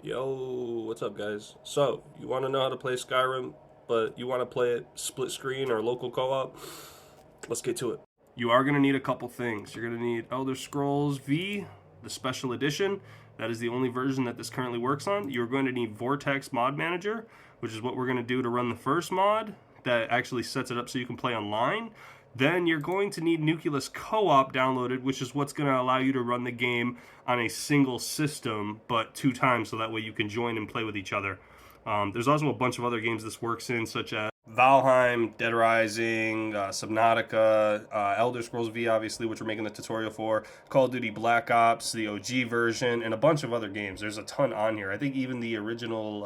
Yo, what's up, guys? So, you want to know how to play Skyrim, but you want to play it split screen or local co op? Let's get to it. You are going to need a couple things. You're going to need Elder Scrolls V, the special edition. That is the only version that this currently works on. You're going to need Vortex Mod Manager, which is what we're going to do to run the first mod that actually sets it up so you can play online. Then you're going to need Nucleus Co-op downloaded, which is what's going to allow you to run the game on a single system, but 2 times, so that way you can join and play with each other. There's also a bunch of other games this works in, such as Valheim, Dead Rising, Subnautica, Elder Scrolls V, obviously, which we're making the tutorial for, Call of Duty Black Ops, the OG version, and a bunch of other games. There's a ton on here. I think even the original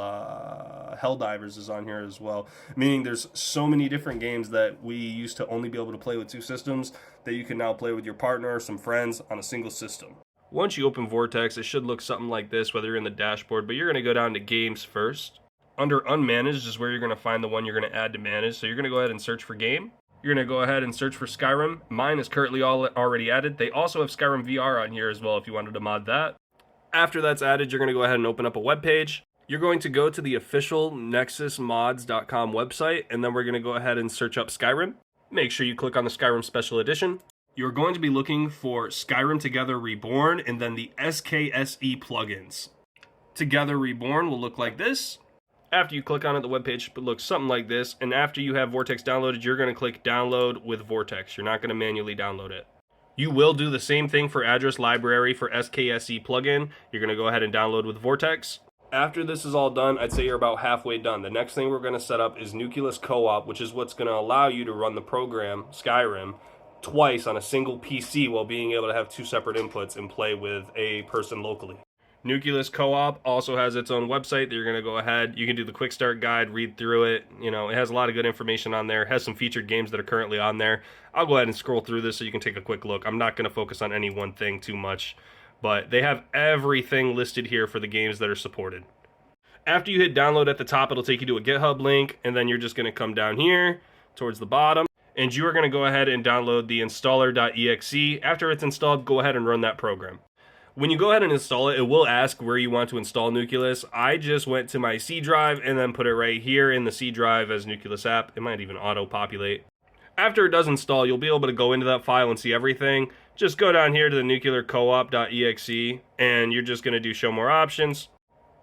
Helldivers is on here as well, meaning there's so many different games that we used to only be able to play with 2 systems that you can now play with your partner or some friends on a single system. Once you open Vortex, it should look something like this, whether you're in the dashboard, but you're going to go down to Games first. Under Unmanaged is where you're going to find the one you're going to add to manage. So you're going to go ahead and search for game. You're going to go ahead and search for Skyrim. Mine is currently already added. They also have Skyrim VR on here as well if you wanted to mod that. After that's added, you're going to go ahead and open up a web page. You're going to go to the official nexusmods.com website, and then we're going to go ahead and search up Skyrim. Make sure you click on the Skyrim Special Edition. You're going to be looking for Skyrim Together Reborn and then the SKSE plugins. Together Reborn will look like this. After you click on it, the webpage looks something like this, and after you have Vortex downloaded, you're going to click Download with Vortex. You're not going to manually download it. You will do the same thing for Address Library for SKSE plugin. You're going to go ahead and download with Vortex. After this is all done, I'd say you're about halfway done. The next thing we're going to set up is Nucleus Co-op, which is what's going to allow you to run the program, Skyrim, twice on a single PC while being able to have 2 separate inputs and play with a person locally. Nucleus Co-op also has its own website that you're going to go ahead. You can do the quick start guide, read through it. You know, it has a lot of good information on there. It has some featured games that are currently on there. I'll go ahead and scroll through this so you can take a quick look. I'm not going to focus on any one thing too much, but they have everything listed here for the games that are supported. After you hit download at the top, it'll take you to a GitHub link, and then you're just going to come down here towards the bottom, and you are going to go ahead and download the installer.exe. After it's installed, go ahead and run that program. When you go ahead and install it, it will ask where you want to install Nucleus. I just went to my C drive and then put it right here in the C drive as Nucleus app. It might even auto-populate. After it does install, you'll be able to go into that file and see everything. Just go down here to the nuclearcoop.exe, and you're just going to do show more options.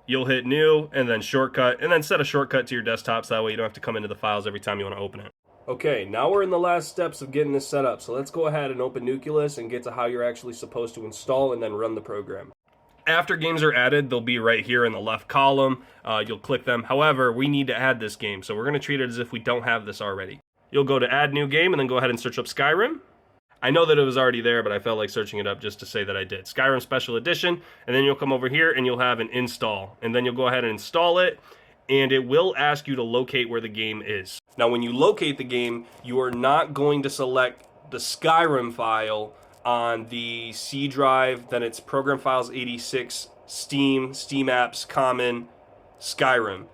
You'll hit new, and then shortcut, and then set a shortcut to your desktop so that way you don't have to come into the files every time you want to open it. Okay, now we're in the last steps of getting this set up, so let's go ahead and open Nucleus and get to how you're actually supposed to install and then run the program. After games are added, they'll be right here in the left column. You'll click them. However, we need to add this game, so we're going to treat it as if we don't have this already. You'll go to Add New Game and then go ahead and search up Skyrim. I know that it was already there, but I felt like searching it up just to say that I did. Skyrim Special Edition, and then you'll come over here and you'll have an install. And then you'll go ahead and install it, and it will ask you to locate where the game is. Now, when you locate the game, you are not going to select the Skyrim file on the C drive, then it's Program Files 86, Steam, Steam Apps, Common, Skyrim.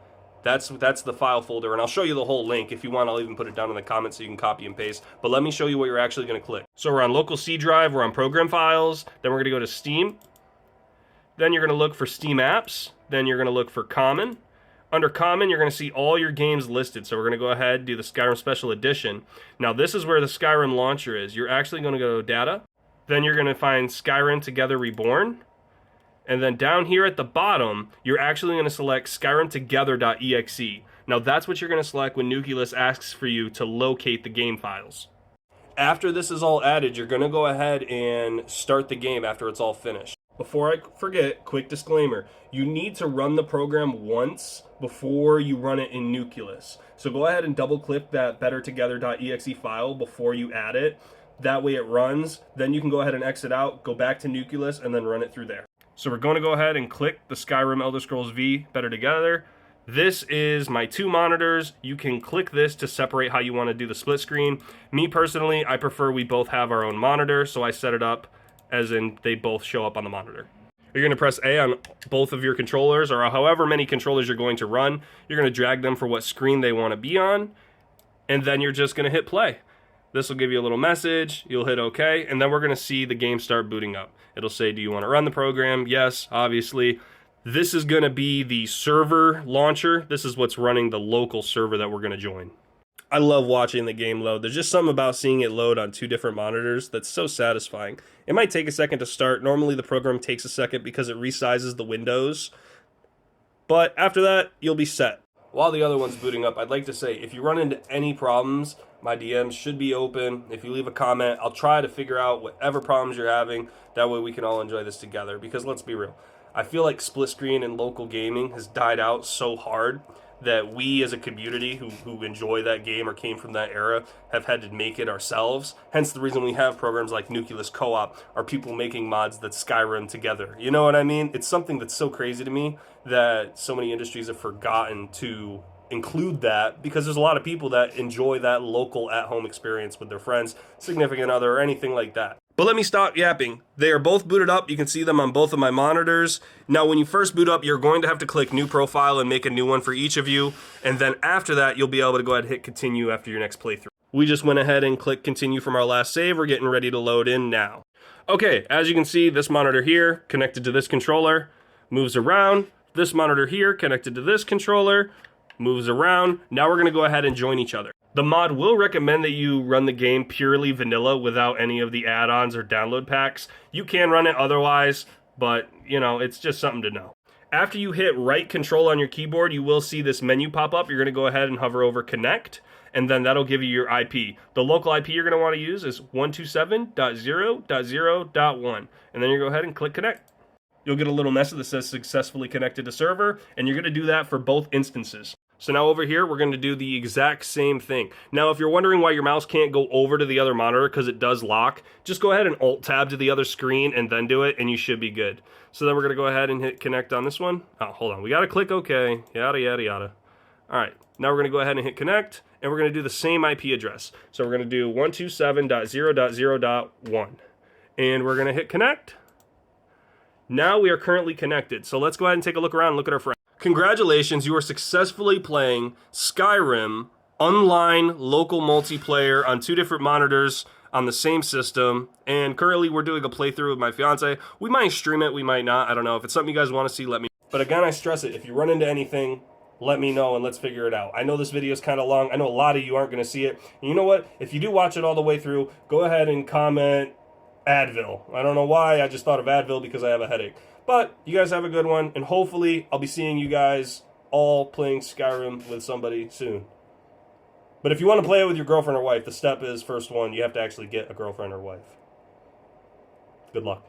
That's the file folder, and I'll show you the whole link. If you want, I'll even put it down in the comments so you can copy and paste. But let me show you what you're actually going to click. So we're on local C drive, we're on Program Files, then we're going to go to Steam. Then you're going to look for Steam Apps, then you're going to look for Common. Under Common, you're going to see all your games listed. So we're going to go ahead and do the Skyrim Special Edition. Now, this is where the Skyrim launcher is. You're actually going to go to Data. Then you're going to find Skyrim Together Reborn. And then down here at the bottom, you're actually going to select SkyrimTogether.exe. Now, that's what you're going to select when Nucleus asks for you to locate the game files. After this is all added, you're going to go ahead and start the game after it's all finished. Before I forget, quick disclaimer, you need to run the program once before you run it in Nucleus. So go ahead and double click that bettertogether.exe file before you add it. That way it runs. Then you can go ahead and exit out, go back to Nucleus, and then run it through there. So we're going to go ahead and click the Skyrim Elder Scrolls V Better Together. This is my 2 monitors. You can click this to separate how you want to do the split screen. Me personally, I prefer we both have our own monitor, so I set it up as in they both show up on the monitor. You're going to press A on both of your controllers, or however many controllers you're going to run. You're going to drag them for what screen they want to be on, and then you're just going to hit play. This will give you a little message, you'll hit OK, and then we're going to see the game start booting up. It'll say, do you want to run the program? Yes, obviously. This is going to be the server launcher. This is what's running the local server that we're going to join. I love watching the game load. There's just something about seeing it load on 2 different monitors that's so satisfying. It might take a second to start. Normally the program takes a second because it resizes the windows. But after that, you'll be set. While the other one's booting up, I'd like to say, if you run into any problems, my DMs should be open. If you leave a comment, I'll try to figure out whatever problems you're having. That way we can all enjoy this together. Because let's be real, I feel like split screen and local gaming has died out so hard that we as a community who enjoy that game or came from that era have had to make it ourselves. Hence the reason we have programs like Nucleus Co-op, are people making mods that Skyrim together. You know what I mean? It's something that's so crazy to me that so many industries have forgotten to include that, because there's a lot of people that enjoy that local at-home experience with their friends, significant other, or anything like that. But let me stop yapping. They are both booted up. You can see them on both of my monitors. Now, when you first boot up, you're going to have to click New Profile and make a new one for each of you. And then after that, you'll be able to go ahead and hit Continue after your next playthrough. We just went ahead and clicked Continue from our last save. We're getting ready to load in now. Okay, as you can see, this monitor here, connected to this controller, moves around. This monitor here, connected to this controller, moves around. Now we're going to go ahead and join each other. The mod will recommend that you run the game purely vanilla without any of the add-ons or download packs. You can run it otherwise, but, you know, it's just something to know. After you hit right control on your keyboard, you will see this menu pop up. You're going to go ahead and hover over Connect, and then that'll give you your IP. The local IP you're going to want to use is 127.0.0.1, and then you go ahead and click Connect. You'll get a little message that says successfully connected to server, and you're going to do that for both instances. So now over here, we're going to do the exact same thing. Now, if you're wondering why your mouse can't go over to the other monitor because it does lock, just go ahead and Alt-Tab to the other screen and then do it, and you should be good. So then we're going to go ahead and hit Connect on this one. Oh, hold on. We got to click OK. Yada, yada, yada. All right. Now we're going to go ahead and hit Connect, and we're going to do the same IP address. So we're going to do 127.0.0.1. And we're going to hit Connect. Now we are currently connected. So let's go ahead and take a look around and look at our friends. Congratulations, you are successfully playing Skyrim online local multiplayer on 2 different monitors on the same system. And currently we're doing a playthrough with my fiance. We might stream it, we might not. I don't know. If it's something you guys want to see, let me know. But again, I stress it. If you run into anything, let me know and let's figure it out. I know this video is kind of long. I know a lot of you aren't going to see it. And you know what? If you do watch it all the way through, go ahead and comment Advil. I don't know why. I just thought of Advil because I have a headache. But you guys have a good one, and hopefully I'll be seeing you guys all playing Skyrim with somebody soon. But if you want to play it with your girlfriend or wife, the step is, first one, you have to actually get a girlfriend or wife. Good luck.